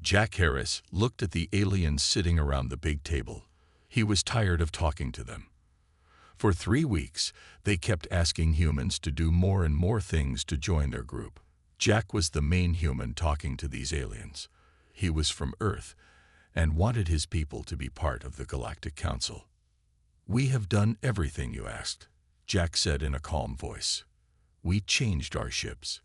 Jack Harris looked at the aliens sitting around the big table. He was tired of talking to them. For 3 weeks, they kept asking humans to do more and more things to join their group. Jack was the main human talking to these aliens. He was from Earth and wanted his people to be part of the Galactic Council. "We have done everything you asked," Jack said in a calm voice. "We changed our ships.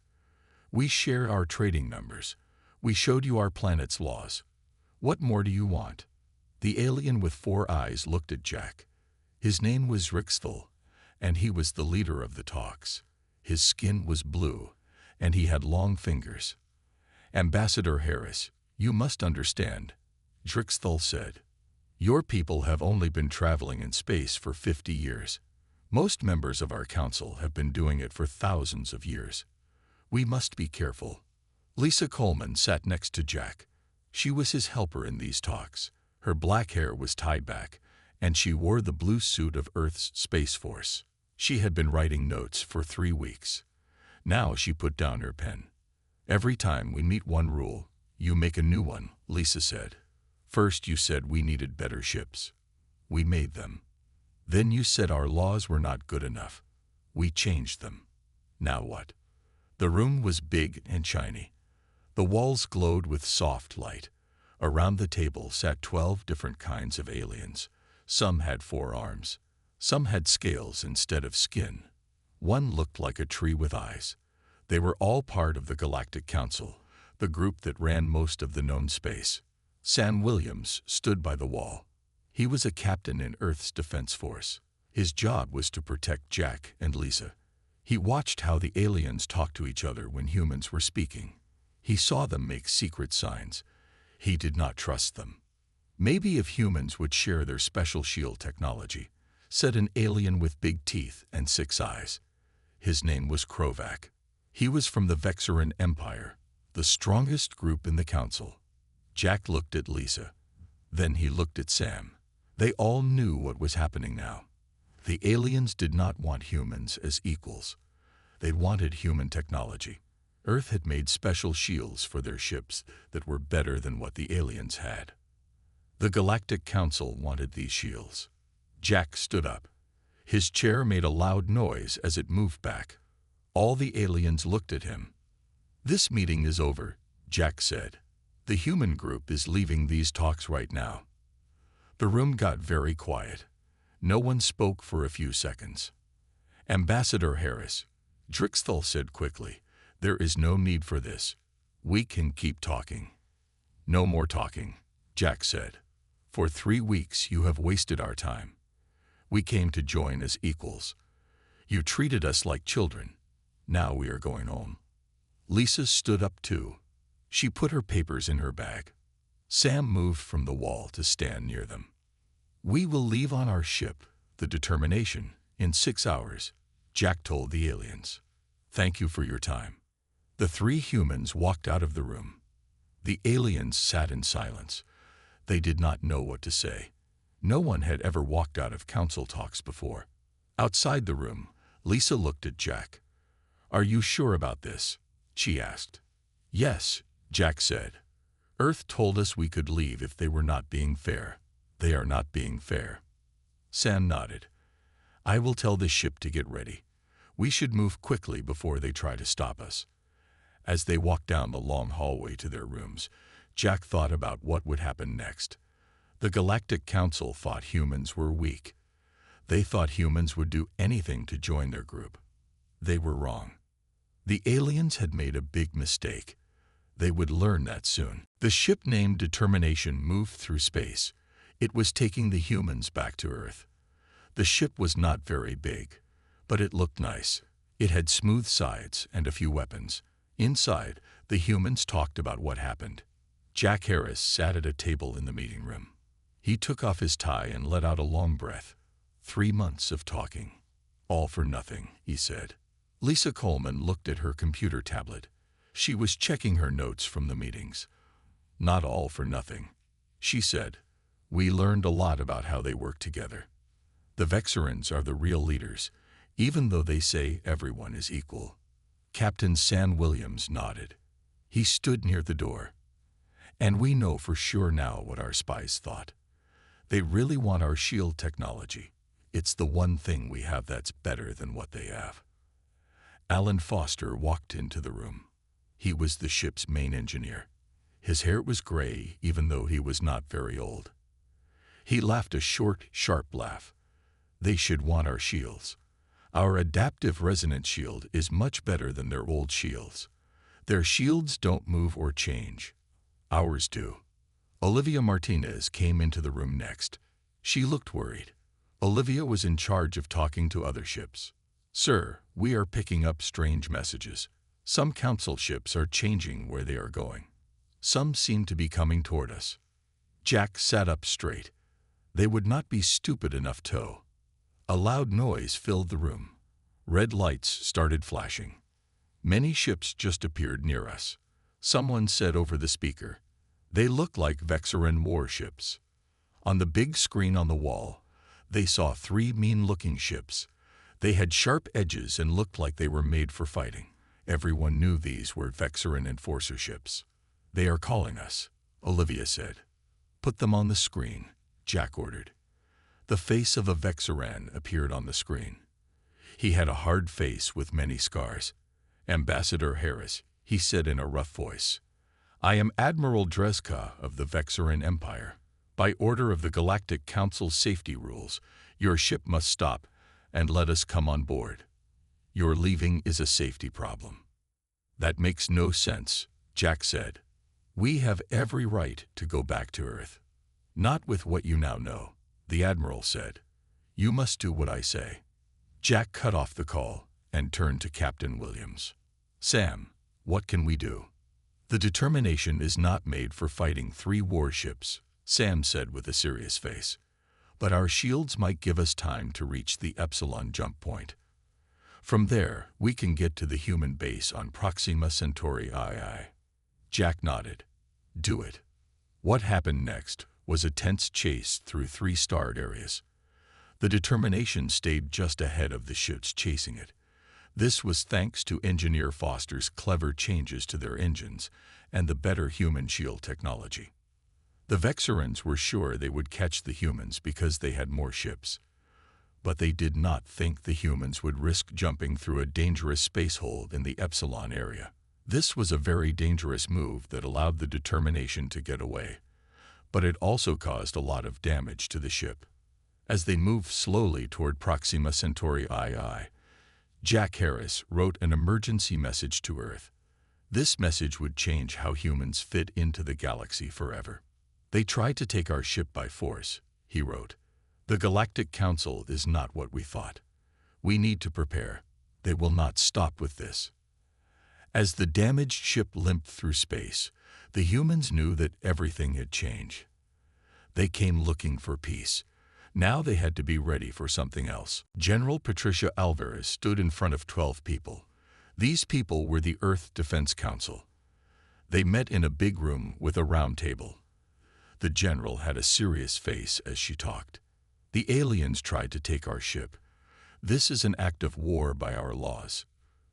We share our trading numbers. We showed you our planet's laws. What more do you want?" The alien with 4 eyes looked at Jack. His name was Rixthal, and he was the leader of the talks. His skin was blue, and he had long fingers. "Ambassador Harris, you must understand," Drixthal said. "Your people have only been traveling in space for 50 years. Most members of our council have been doing it for thousands of years. We must be careful." Lisa Coleman sat next to Jack. She was his helper in these talks. Her black hair was tied back, and she wore the blue suit of Earth's Space Force. She had been writing notes for 3 weeks. Now she put down her pen. "Every time we meet one rule, you make a new one," Lisa said. "First you said we needed better ships. We made them. Then you said our laws were not good enough. We changed them. Now what?" The room was big and shiny. The walls glowed with soft light. Around the table sat 12 different kinds of aliens. Some had 4 arms. Some had scales instead of skin. One looked like a tree with eyes. They were all part of the Galactic Council, the group that ran most of the known space. Sam Williams stood by the wall. He was a captain in Earth's Defense Force. His job was to protect Jack and Lisa. He watched how the aliens talked to each other when humans were speaking. He saw them make secret signs. He did not trust them. "Maybe if humans would share their special shield technology," said an alien with big teeth and 6 eyes. His name was Krovac. He was from the Vexaran Empire, the strongest group in the council. Jack looked at Lisa. Then he looked at Sam. They all knew what was happening now. The aliens did not want humans as equals. They wanted human technology. Earth had made special shields for their ships that were better than what the aliens had. The Galactic Council wanted these shields. Jack stood up. His chair made a loud noise as it moved back. All the aliens looked at him. "This meeting is over," Jack said. "The human group is leaving these talks right now." The room got very quiet. No one spoke for a few seconds. "Ambassador Harris," Drixthal said quickly, "there is no need for this. We can keep talking." "No more talking," Jack said. "For 3 weeks you have wasted our time. We came to join as equals. You treated us like children. Now we are going home." Lisa stood up too. She put her papers in her bag. Sam moved from the wall to stand near them. "We will leave on our ship, the Determination, in 6 hours," Jack told the aliens. "Thank you for your time." The 3 humans walked out of the room. The aliens sat in silence. They did not know what to say. No one had ever walked out of council talks before. Outside the room, Lisa looked at Jack. "Are you sure about this?" she asked. "Yes," Jack said. "Earth told us we could leave if they were not being fair. They are not being fair." Sam nodded. "I will tell the ship to get ready. We should move quickly before they try to stop us." As they walked down the long hallway to their rooms, Jack thought about what would happen next. The Galactic Council thought humans were weak. They thought humans would do anything to join their group. They were wrong. The aliens had made a big mistake. They would learn that soon. The ship named Determination moved through space. It was taking the humans back to Earth. The ship was not very big, but it looked nice. It had smooth sides and a few weapons. Inside, the humans talked about what happened. Jack Harris sat at a table in the meeting room. He took off his tie and let out a long breath. 3 months of talking. All for nothing, he said. Lisa Coleman looked at her computer tablet. She was checking her notes from the meetings. "Not all for nothing," she said. "We learned a lot about how they work together. The Vexarans are the real leaders, even though they say everyone is equal." Captain Sam Williams nodded. He stood near the door. And we know for sure now what our spies thought. They really want our shield technology. It's the one thing we have that's better than what they have. Alan Foster walked into the room. He was the ship's main engineer. His hair was gray, even though he was not very old. He laughed a short, sharp laugh. They should want our shields. Our adaptive resonance shield is much better than their old shields. Their shields don't move or change. Ours do. Olivia Martinez came into the room next. She looked worried. Olivia was in charge of talking to other ships. "Sir, we are picking up strange messages. Some council ships are changing where they are going. Some seem to be coming toward us." Jack sat up straight. They would not be stupid enough to. A loud noise filled the room. Red lights started flashing. Many ships just appeared near us. Someone said over the speaker, "They look like Vexaran warships." On the big screen on the wall, they saw 3 mean-looking ships. They had sharp edges and looked like they were made for fighting. Everyone knew these were Vexaran enforcer ships. "They are calling us," Olivia said. "Put them on the screen," Jack ordered. The face of a Vexaran appeared on the screen. He had a hard face with many scars. "Ambassador Harris," he said in a rough voice. "I am Admiral Dreska of the Vexaran Empire. By order of the Galactic Council's safety rules, your ship must stop and let us come on board. Your leaving is a safety problem." "That makes no sense," Jack said. "We have every right to go back to Earth." "Not with what you now know," the Admiral said. "You must do what I say." Jack cut off the call and turned to Captain Williams. "Sam, what can we do?" "The determination is not made for fighting 3 warships," Sam said with a serious face. "But our shields might give us time to reach the Epsilon jump point. From there, we can get to the human base on Proxima Centauri II." Jack nodded. "Do it." What happened next was a tense chase through 3 starred areas. The determination stayed just ahead of the ships chasing it. This was thanks to Engineer Foster's clever changes to their engines and the better human shield technology. The Vexarans were sure they would catch the humans because they had more ships. But they did not think the humans would risk jumping through a dangerous space hole in the Epsilon area. This was a very dangerous move that allowed the determination to get away. But it also caused a lot of damage to the ship. As they moved slowly toward Proxima Centauri II, Jack Harris wrote an emergency message to Earth. This message would change how humans fit into the galaxy forever. "They tried to take our ship by force," he wrote. "The Galactic Council is not what we thought. We need to prepare. They will not stop with this." As the damaged ship limped through space, the humans knew that everything had changed. They came looking for peace. Now they had to be ready for something else. General Patricia Alvarez stood in front of 12 people. These people were the Earth Defense Council. They met in a big room with a round table. The general had a serious face as she talked. "The aliens tried to take our ship. This is an act of war by our laws,"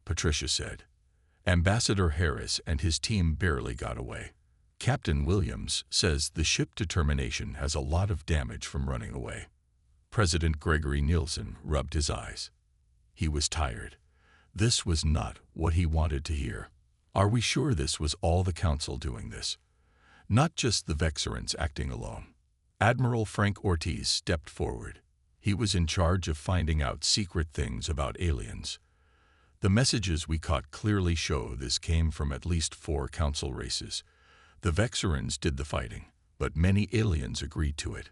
Patricia said. "Ambassador Harris and his team barely got away. Captain Williams says the ship determination has a lot of damage from running away." President Gregory Nielsen rubbed his eyes. He was tired. This was not what he wanted to hear. "Are we sure this was all the council doing this? Not just the Vexarans acting alone?" Admiral Frank Ortiz stepped forward. He was in charge of finding out secret things about aliens. "The messages we caught clearly show this came from at least 4 council races. The Vexarans did the fighting, but many aliens agreed to it."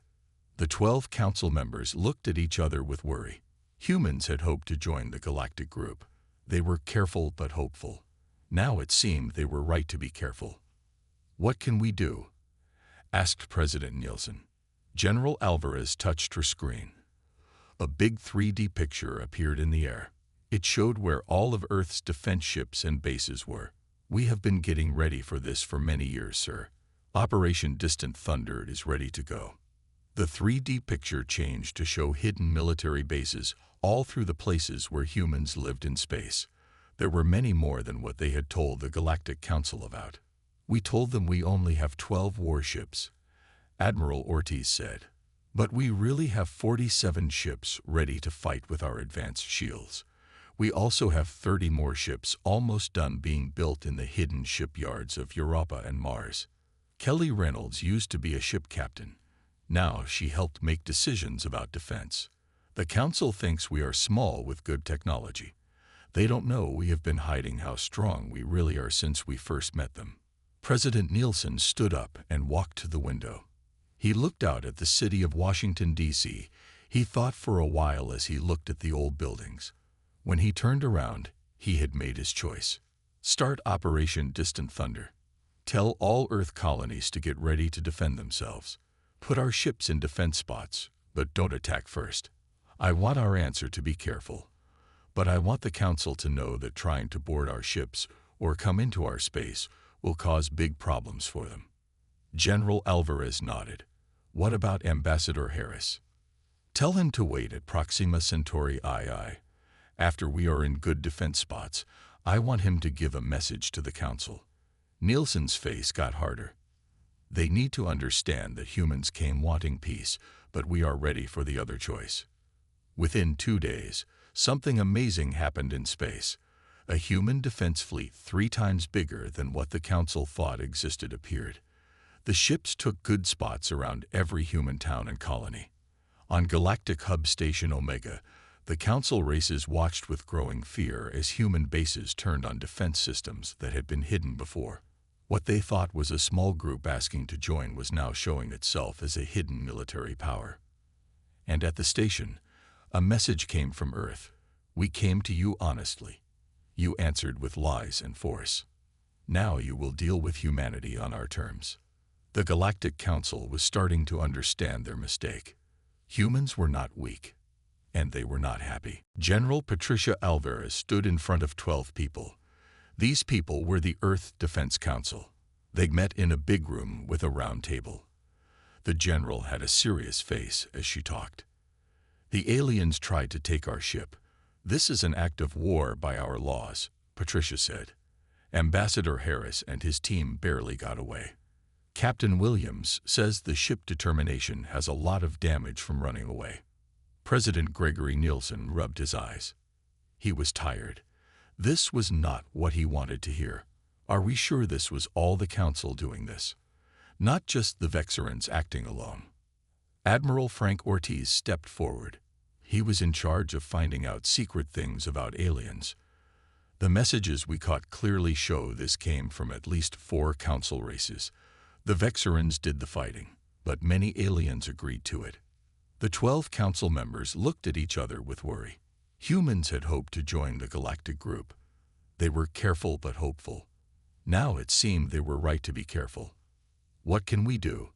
The 12 council members looked at each other with worry. Humans had hoped to join the galactic group. They were careful but hopeful. Now it seemed they were right to be careful. "What can we do?" asked President Nielsen. General Alvarez touched her screen. A big 3D picture appeared in the air. It showed where all of Earth's defense ships and bases were. "We have been getting ready for this for many years, sir. Operation Distant Thunder is ready to go." The 3D picture changed to show hidden military bases all through the places where humans lived in space. There were many more than what they had told the Galactic Council about. We told them we only have 12 warships, Admiral Ortiz said. But we really have 47 ships ready to fight with our advanced shields. We also have 30 more ships almost done being built in the hidden shipyards of Europa and Mars. Kelly Reynolds used to be a ship captain. Now she helped make decisions about defense. The Council thinks we are small with good technology. They don't know we have been hiding how strong we really are since we first met them. President Nielsen stood up and walked to the window. He looked out at the city of Washington, D.C. He thought for a while as he looked at the old buildings. When he turned around, he had made his choice. Start Operation Distant Thunder. Tell all Earth colonies to get ready to defend themselves. Put our ships in defense spots, but don't attack first. I want our answer to be careful. But I want the Council to know that trying to board our ships or come into our space will cause big problems for them. General Alvarez nodded. What about Ambassador Harris? Tell him to wait at Proxima Centauri II. After we are in good defense spots, I want him to give a message to the Council. Nielsen's face got harder. They need to understand that humans came wanting peace, but we are ready for the other choice. Within 2 days, something amazing happened in space. A human defense fleet 3 times bigger than what the Council thought existed appeared. The ships took good spots around every human town and colony. On Galactic Hub Station Omega, the Council races watched with growing fear as human bases turned on defense systems that had been hidden before. What they thought was a small group asking to join was now showing itself as a hidden military power. And at the station, a message came from Earth. We came to you honestly. You answered with lies and force. Now you will deal with humanity on our terms. The Galactic Council was starting to understand their mistake. Humans were not weak, and they were not happy. General Patricia Alvarez stood in front of 12 people. These people were the Earth Defense Council. They met in a big room with a round table. The general had a serious face as she talked. The aliens tried to take our ship. This is an act of war by our laws, Patricia said. Ambassador Harris and his team barely got away. Captain Williams says the ship Determination has a lot of damage from running away. President Gregory Nielsen rubbed his eyes. He was tired. This was not what he wanted to hear. Are we sure this was all the Council doing this? Not just the Vexerans acting alone. Admiral Frank Ortiz stepped forward. He was in charge of finding out secret things about aliens. The messages we caught clearly show this came from at least 4 Council races. The Vexerans did the fighting, but many aliens agreed to it. The 12 Council members looked at each other with worry. Humans had hoped to join the Galactic Group. They were careful but hopeful. Now it seemed they were right to be careful. What can we do?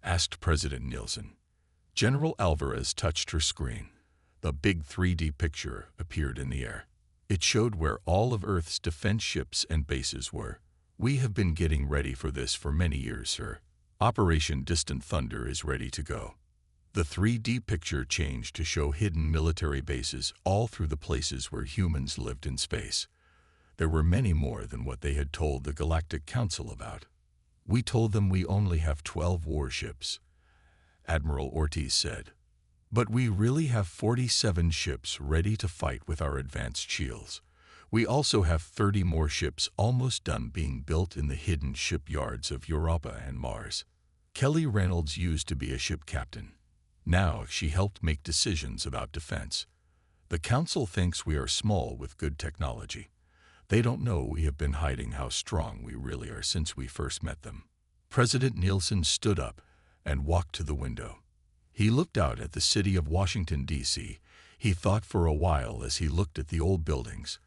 Asked President Nielsen. General Alvarez touched her screen. The big 3D picture appeared in the air. It showed where all of Earth's defense ships and bases were. We have been getting ready for this for many years, sir. Operation Distant Thunder is ready to go. The 3D picture changed to show hidden military bases all through the places where humans lived in space. There were many more than what they had told the Galactic Council about. We told them we only have 12 warships, Admiral Ortiz said. But we really have 47 ships ready to fight with our advanced shields. We also have 30 more ships almost done being built in the hidden shipyards of Europa and Mars. Kelly Reynolds used to be a ship captain. Now she helped make decisions about defense. The Council thinks we are small with good technology. They don't know we have been hiding how strong we really are since we first met them. President Nielsen stood up and walked to the window. He looked out at the city of Washington, D.C. He thought for a while as he looked at the old buildings.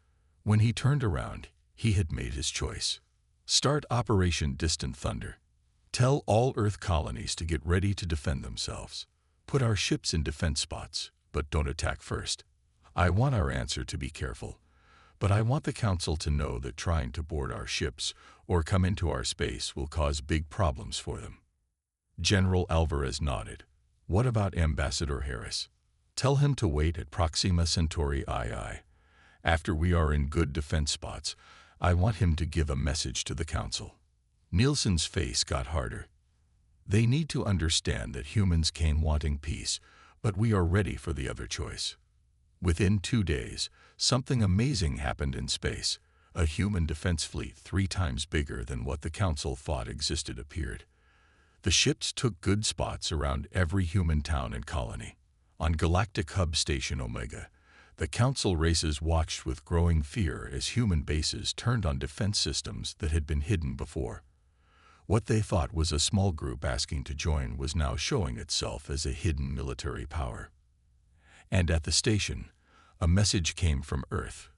When he turned around, he had made his choice. Start Operation Distant Thunder. Tell all Earth colonies to get ready to defend themselves. Put our ships in defense spots, but don't attack first. I want our answer to be careful. But I want the Council to know that trying to board our ships or come into our space will cause big problems for them. General Alvarez nodded. What about Ambassador Harris? Tell him to wait at Proxima Centauri II. After we are in good defense spots, I want him to give a message to the Council. Nielsen's face got harder. They need to understand that humans came wanting peace, but we are ready for the other choice. Within 2 days, something amazing happened in space. A human defense fleet 3 times bigger than what the Council thought existed appeared. The ships took good spots around every human town and colony. On Galactic Hub Station Omega, the Council races watched with growing fear as human bases turned on defense systems that had been hidden before. What they thought was a small group asking to join was now showing itself as a hidden military power. And at the station, a message came from Earth.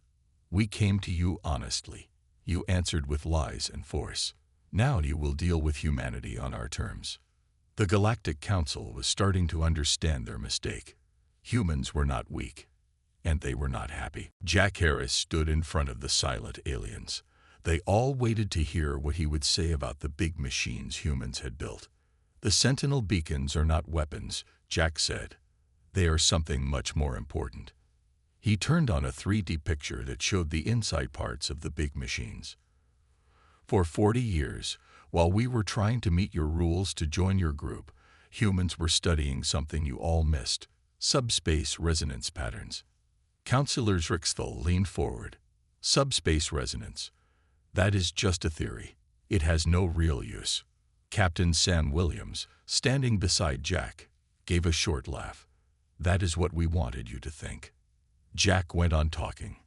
We came to you honestly. You answered with lies and force. Now you will deal with humanity on our terms. The Galactic Council was starting to understand their mistake. Humans were not weak, and they were not happy. Jack Harris stood in front of the silent aliens. They all waited to hear what he would say about the big machines humans had built. The sentinel beacons are not weapons, Jack said. They are something much more important. He turned on a 3D picture that showed the inside parts of the big machines. For 40 years, while we were trying to meet your rules to join your group, humans were studying something you all missed: subspace resonance patterns. Councillor Rixthal leaned forward. Subspace resonance. That is just a theory. It has no real use. Captain Sam Williams, standing beside Jack, gave a short laugh. That is what we wanted you to think. Jack went on talking.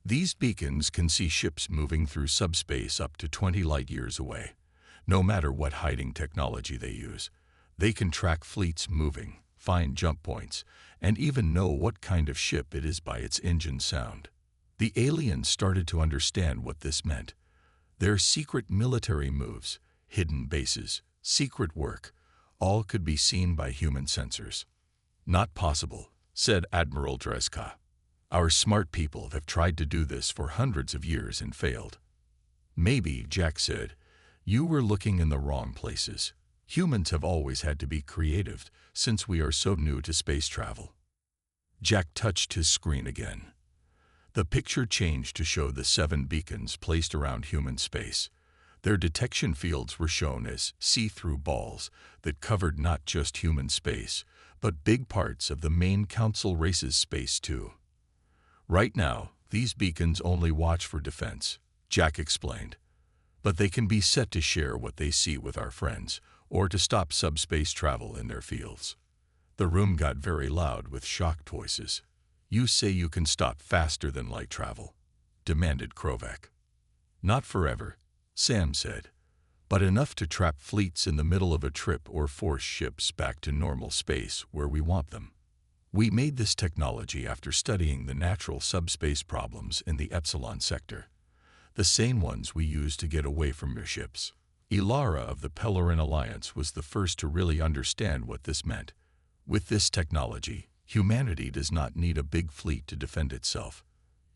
These beacons can see ships moving through subspace up to 20 light-years away. No matter what hiding technology they use, they can track fleets moving, find jump points, and even know what kind of ship it is by its engine sound. The aliens started to understand what this meant. Their secret military moves, hidden bases, secret work, all could be seen by human sensors. Not possible, said Admiral Dreska. Our smart people have tried to do this for hundreds of years and failed. Maybe, Jack said, you were looking in the wrong places. Humans have always had to be creative since we are so new to space travel. Jack touched his screen again. The picture changed to show the 7 beacons placed around human space. Their detection fields were shown as see-through balls that covered not just human space, but big parts of the main Council race's space too. Right now, these beacons only watch for defense, Jack explained. But they can be set to share what they see with our friends, or to stop subspace travel in their fields. The room got very loud with shocked voices. You say you can stop faster than light travel, demanded Krovak. Not forever, Sam said, but enough to trap fleets in the middle of a trip or force ships back to normal space where we want them. We made this technology after studying the natural subspace problems in the Epsilon sector, the same ones we used to get away from your ships. Ilara of the Pellerin Alliance was the first to really understand what this meant. With this technology, humanity does not need a big fleet to defend itself.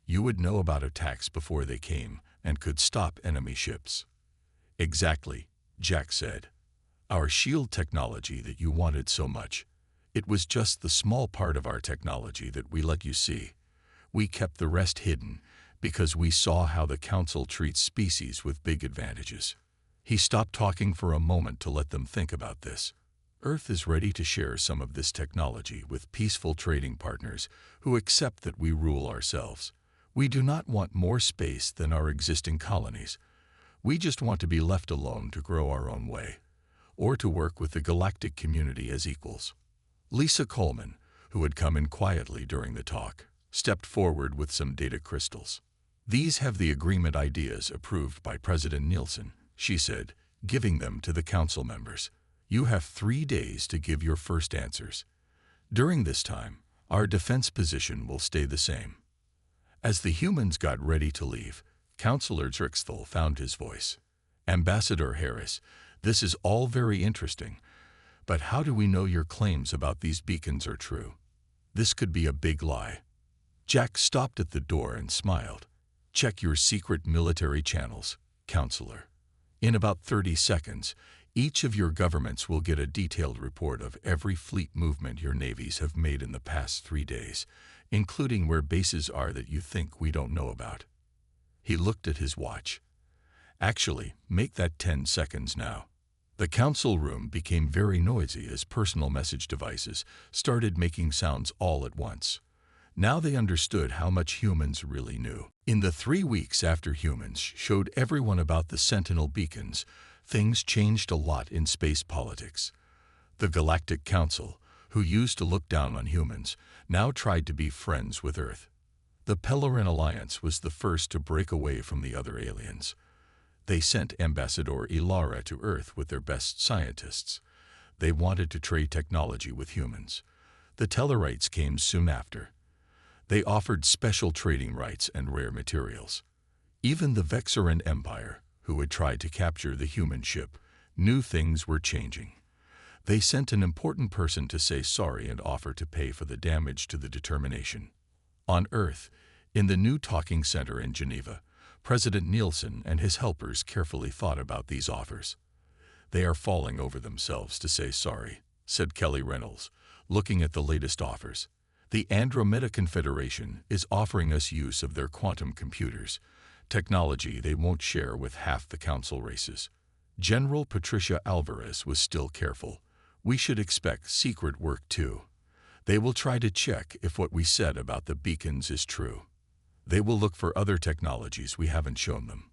You would know about attacks before they came and could stop enemy ships. Exactly, Jack said. Our shield technology that you wanted so much. It was just the small part of our technology that we let you see. We kept the rest hidden because we saw how the Council treats species with big advantages. He stopped talking for a moment to let them think about this. Earth is ready to share some of this technology with peaceful trading partners who accept that we rule ourselves. We do not want more space than our existing colonies. We just want to be left alone to grow our own way, or to work with the galactic community as equals. Lisa Coleman, who had come in quietly during the talk, stepped forward with some data crystals. These have the agreement ideas approved by President Nielsen, she said, giving them to the Council members. You have 3 days to give your first answers. During this time, our defense position will stay the same. As the humans got ready to leave, Councillor Drixthal found his voice. Ambassador Harris, this is all very interesting, but how do we know your claims about these beacons are true? This could be a big lie. Jack stopped at the door and smiled. Check your secret military channels, Counselor. In about 30 seconds, each of your governments will get a detailed report of every fleet movement your navies have made in the past 3 days, including where bases are that you think we don't know about. He looked at his watch. Actually, make that 10 seconds now. The council room became very noisy as personal message devices started making sounds all at once. Now they understood how much humans really knew. In the 3 weeks after humans showed everyone about the sentinel beacons, things changed a lot in space politics. The Galactic Council, who used to look down on humans, now tried to be friends with Earth. The Pellerin Alliance was the first to break away from the other aliens. They sent Ambassador Ilara to Earth with their best scientists. They wanted to trade technology with humans. The Tellarites came soon after. They offered special trading rights and rare materials. Even the Vexaran Empire, who had tried to capture the human ship, knew things were changing. They sent an important person to say sorry and offer to pay for the damage to the determination. On Earth, in the new talking center in Geneva, President Nielsen and his helpers carefully thought about these offers. "They are falling over themselves to say sorry," said Kelly Reynolds, looking at the latest offers. "The Andromeda Confederation is offering us use of their quantum computers, technology they won't share with half the council races." General Patricia Alvarez was still careful. "We should expect secret work too. They will try to check if what we said about the beacons is true. They will look for other technologies we haven't shown them."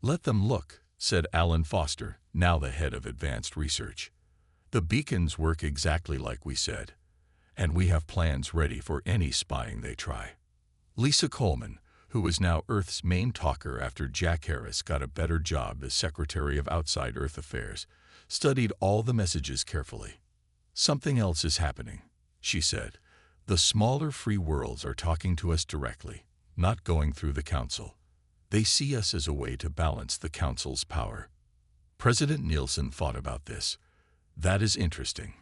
"Let them look," said Alan Foster, now the head of advanced research. "The beacons work exactly like we said, and we have plans ready for any spying they try." Lisa Coleman, who was now Earth's main talker after Jack Harris got a better job as Secretary of Outside Earth Affairs, studied all the messages carefully. "Something else is happening," she said. "The smaller free worlds are talking to us directly, not going through the Council. They see us as a way to balance the Council's power." President Nielsen thought about this. "That is interesting.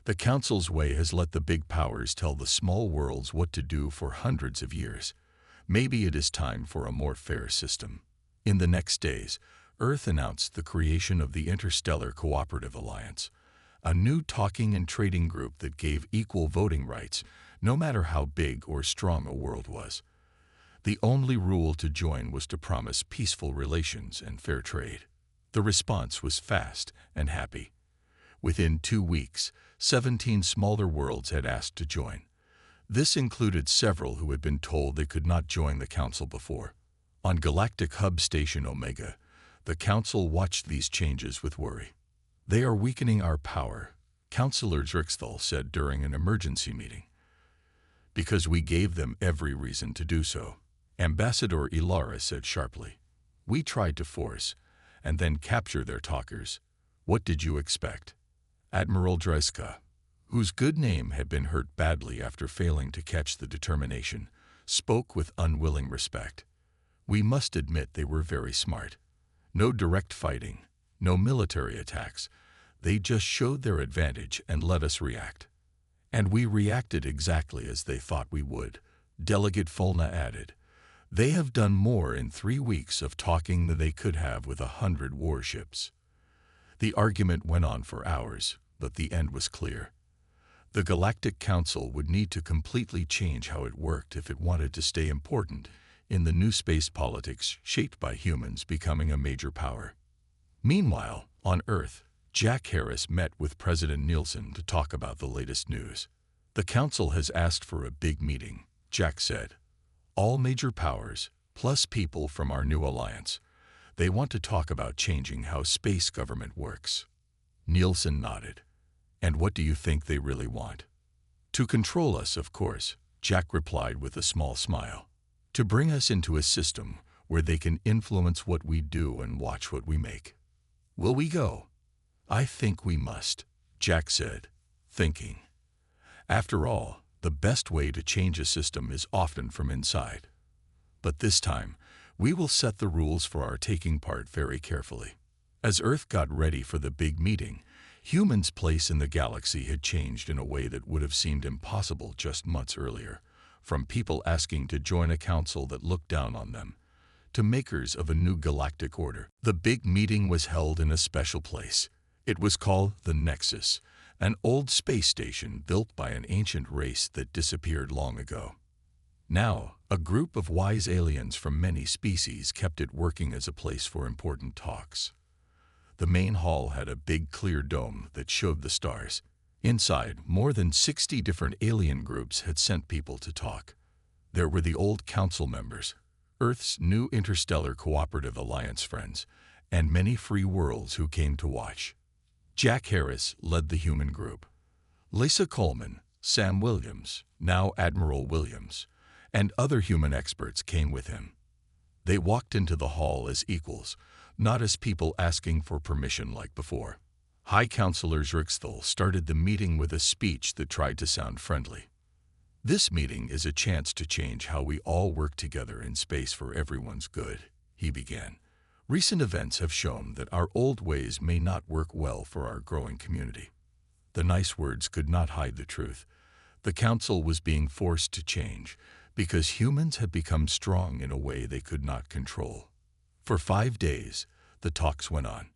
The Council's way has let the big powers tell the small worlds what to do for hundreds of years. Maybe it is time for a more fair system." In the next days, Earth announced the creation of the Interstellar Cooperative Alliance, a new talking and trading group that gave equal voting rights, no matter how big or strong a world was. The only rule to join was to promise peaceful relations and fair trade. The response was fast and happy. Within 2 weeks, 17 smaller worlds had asked to join. This included several who had been told they could not join the Council before. On Galactic Hub Station Omega, the Council watched these changes with worry. "They are weakening our power," Councillor Drixthal said during an emergency meeting. "Because we gave them every reason to do so," Ambassador Ilara said sharply. "We tried to force, and then capture their talkers. What did you expect?" Admiral Dreska, whose good name had been hurt badly after failing to catch the determination, spoke with unwilling respect. "We must admit they were very smart. No direct fighting, no military attacks. They just showed their advantage and let us react. And we reacted exactly as they thought we would," Delegate Fulna added. "They have done more in 3 weeks of talking than they could have with 100 warships." The argument went on for hours, but the end was clear. The Galactic Council would need to completely change how it worked if it wanted to stay important in the new space politics shaped by humans becoming a major power. Meanwhile, on Earth, Jack Harris met with President Nielsen to talk about the latest news. "The Council has asked for a big meeting," Jack said. "All major powers, plus people from our new alliance. They want to talk about changing how space government works." Nielsen nodded. "And what do you think they really want?" "To control us, of course," Jack replied with a small smile. "To bring us into a system where they can influence what we do and watch what we make." "Will we go?" "I think we must," Jack said, thinking. After all, the best way to change a system is often from inside. But this time, we will set the rules for our taking part very carefully. As Earth got ready for the big meeting, humans' place in the galaxy had changed in a way that would have seemed impossible just months earlier, from people asking to join a council that looked down on them, to makers of a new galactic order. The big meeting was held in a special place. It was called the Nexus, an old space station built by an ancient race that disappeared long ago. Now, a group of wise aliens from many species kept it working as a place for important talks. The main hall had a big clear dome that showed the stars. Inside, more than 60 different alien groups had sent people to talk. There were the old council members, Earth's new interstellar cooperative alliance friends, and many free worlds who came to watch. Jack Harris led the human group. Lisa Coleman, Sam Williams, now Admiral Williams, and other human experts came with him. They walked into the hall as equals, not as people asking for permission like before. High Counselor Zrixthal started the meeting with a speech that tried to sound friendly. "This meeting is a chance to change how we all work together in space for everyone's good," he began. "Recent events have shown that our old ways may not work well for our growing community." The nice words could not hide the truth. The council was being forced to change because humans had become strong in a way they could not control. For 5 days, the talks went on.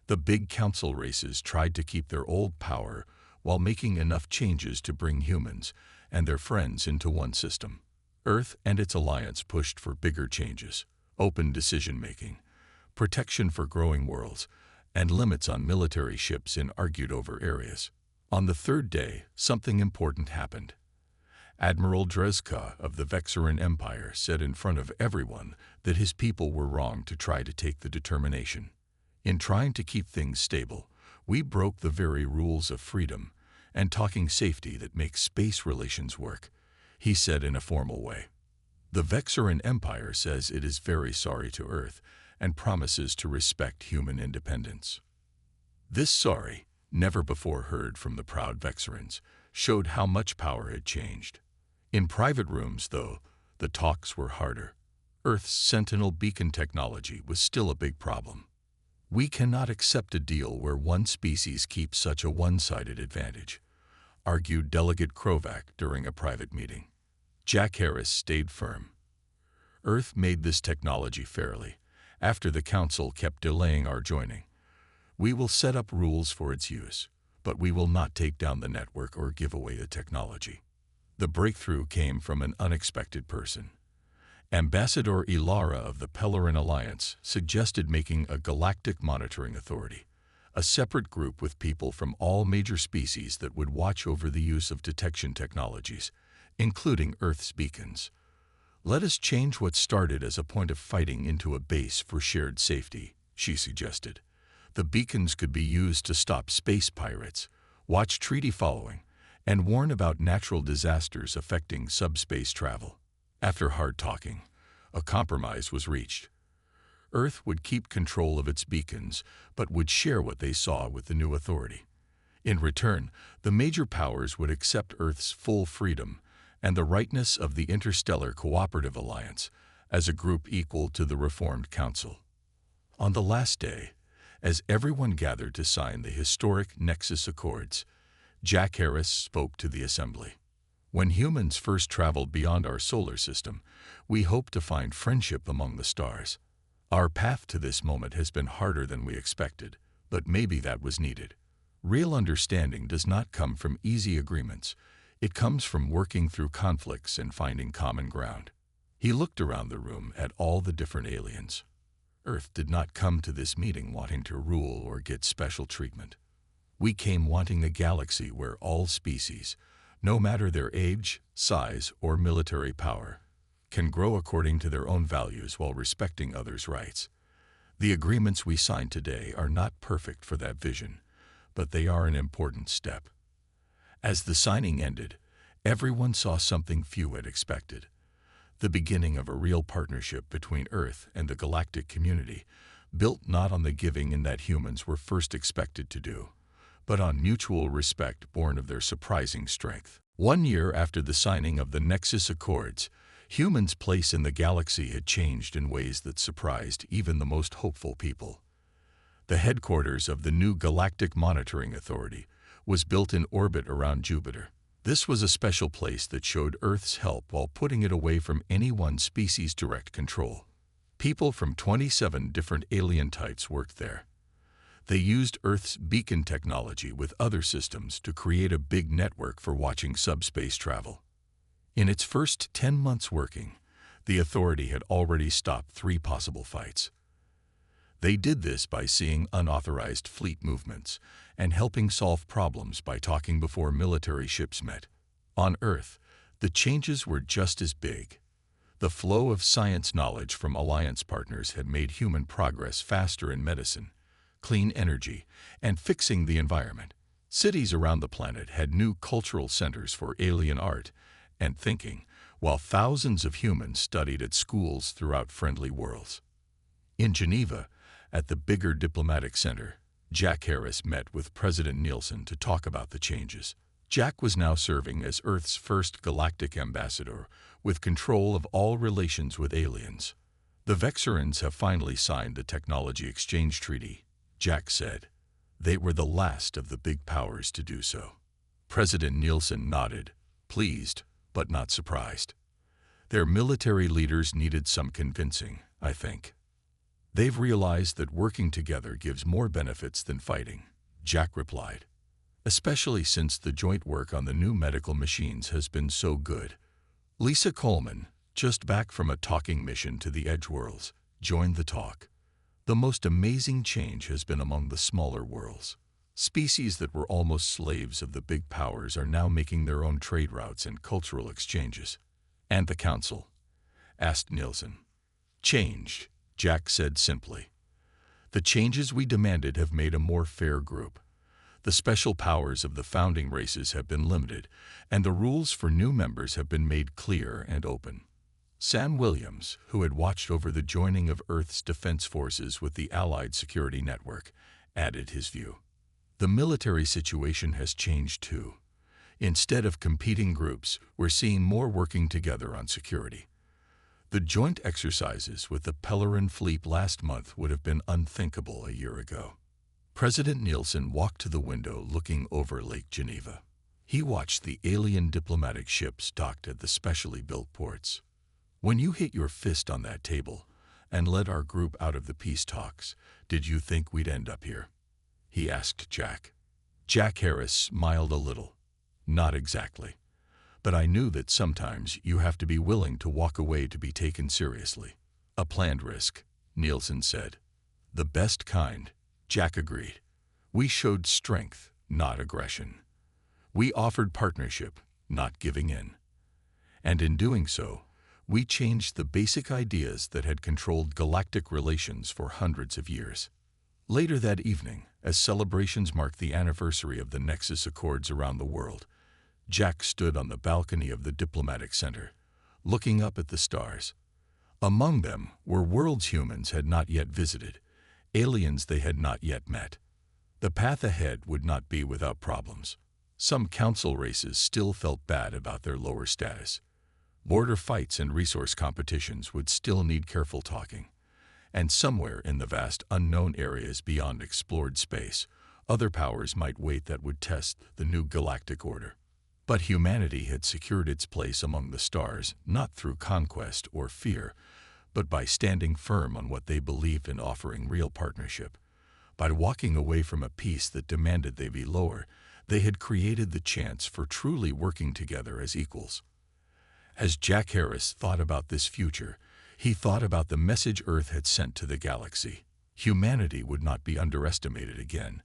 The big council races tried to keep their old power while making enough changes to bring humans and their friends into one system. Earth and its alliance pushed for bigger changes, open decision-making, protection for growing worlds, and limits on military ships in argued-over areas. On the 3rd day, something important happened. Admiral Drezka of the Vexaran Empire said in front of everyone that his people were wrong to try to take the determination. "In trying to keep things stable, we broke the very rules of freedom and talking safety that makes space relations work," he said in a formal way. The Vexaran Empire says it is very sorry to Earth and promises to respect human independence. This sorry, never before heard from the proud Vexarans, showed how much power had changed. In private rooms, though, the talks were harder. Earth's sentinel beacon technology was still a big problem. "We cannot accept a deal where one species keeps such a one-sided advantage," argued Delegate Krovac during a private meeting. Jack Harris stayed firm. "Earth made this technology fairly, after the Council kept delaying our joining. We will set up rules for its use, but we will not take down the network or give away the technology." The breakthrough came from an unexpected person. Ambassador Ilara of the Pellerin Alliance suggested making a Galactic Monitoring Authority, a separate group with people from all major species that would watch over the use of detection technologies, including Earth's beacons. "Let us change what started as a point of fighting into a base for shared safety," she suggested. "The beacons could be used to stop space pirates, watch treaty following, and warn about natural disasters affecting subspace travel." After hard talking, a compromise was reached. Earth would keep control of its beacons, but would share what they saw with the new authority. In return, the major powers would accept Earth's full freedom and the rightness of the Interstellar Cooperative Alliance as a group equal to the Reformed Council. On the last day, as everyone gathered to sign the historic Nexus Accords, Jack Harris spoke to the assembly. "When humans first traveled beyond our solar system, we hoped to find friendship among the stars. Our path to this moment has been harder than we expected, but maybe that was needed. Real understanding does not come from easy agreements. It comes from working through conflicts and finding common ground." He looked around the room at all the different aliens. Earth did not come to this meeting wanting to rule or get special treatment. We came wanting a galaxy where all species, no matter their age, size, or military power, can grow according to their own values while respecting others' rights. The agreements we signed today are not perfect for that vision, but they are an important step. As the signing ended, everyone saw something few had expected: the beginning of a real partnership between Earth and the galactic community, built not on the giving in that humans were first expected to do, but on mutual respect born of their surprising strength. 1 year after the signing of the Nexus Accords, humans' place in the galaxy had changed in ways that surprised even the most hopeful people. The headquarters of the new Galactic Monitoring Authority was built in orbit around Jupiter. This was a special place that showed Earth's help while putting it away from any one species' direct control. People from 27 different alien types worked there. They used Earth's beacon technology with other systems to create a big network for watching subspace travel. In its first 10 months working, the Authority had already stopped 3 possible fights. They did this by seeing unauthorized fleet movements and helping solve problems by talking before military ships met. On Earth, the changes were just as big. The flow of science knowledge from alliance partners had made human progress faster in medicine, clean energy, and fixing the environment. Cities around the planet had new cultural centers for alien art and thinking, while thousands of humans studied at schools throughout friendly worlds. In Geneva, at the bigger diplomatic center, Jack Harris met with President Nielsen to talk about the changes. Jack was now serving as Earth's first galactic ambassador, with control of all relations with aliens. The Vexerans have finally signed the Technology Exchange Treaty, Jack said. They were the last of the big powers to do so. President Nielsen nodded, pleased but not surprised. Their military leaders needed some convincing, I think. They've realized that working together gives more benefits than fighting, Jack replied. Especially since the joint work on the new medical machines has been so good. Lisa Coleman, just back from a talking mission to the Edge Worlds, joined the talk. The most amazing change has been among the smaller worlds. Species that were almost slaves of the big powers are now making their own trade routes and cultural exchanges. And the Council? Asked Nielsen. Changed, Jack said simply. The changes we demanded have made a more fair group. The special powers of the founding races have been limited, and the rules for new members have been made clear and open. Sam Williams, who had watched over the joining of Earth's defense forces with the Allied Security Network, added his view. The military situation has changed too. Instead of competing groups, we're seeing more working together on security. The joint exercises with the Pellerin fleet last month would have been unthinkable a year ago. President Nielsen walked to the window looking over Lake Geneva. He watched the alien diplomatic ships docked at the specially built ports. When you hit your fist on that table and led our group out of the peace talks, did you think we'd end up here? He asked Jack. Jack Harris smiled a little. Not exactly. But I knew that sometimes you have to be willing to walk away to be taken seriously. A planned risk, Nielsen said. The best kind, Jack agreed. We showed strength, not aggression. We offered partnership, not giving in. And in doing so, we changed the basic ideas that had controlled galactic relations for hundreds of years. Later that evening, as celebrations marked the anniversary of the Nexus Accords around the world, Jack stood on the balcony of the diplomatic center, looking up at the stars. Among them were worlds humans had not yet visited, aliens they had not yet met. The path ahead would not be without problems. Some council races still felt bad about their lower status. Border fights and resource competitions would still need careful talking. And somewhere in the vast unknown areas beyond explored space, other powers might wait that would test the new galactic order. But humanity had secured its place among the stars not through conquest or fear, but by standing firm on what they believed in, offering real partnership. By walking away from a peace that demanded they be lower, they had created the chance for truly working together as equals. As Jack Harris thought about this future, he thought about the message Earth had sent to the galaxy. Humanity would not be underestimated again,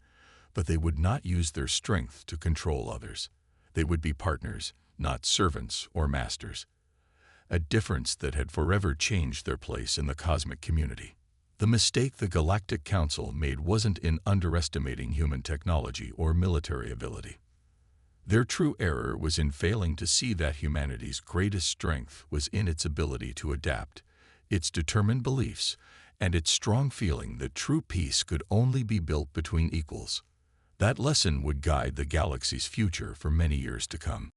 but they would not use their strength to control others. They would be partners, not servants or masters. A difference that had forever changed their place in the cosmic community. The mistake the Galactic Council made wasn't in underestimating human technology or military ability. Their true error was in failing to see that humanity's greatest strength was in its ability to adapt, its determined beliefs, and its strong feeling that true peace could only be built between equals. That lesson would guide the galaxy's future for many years to come.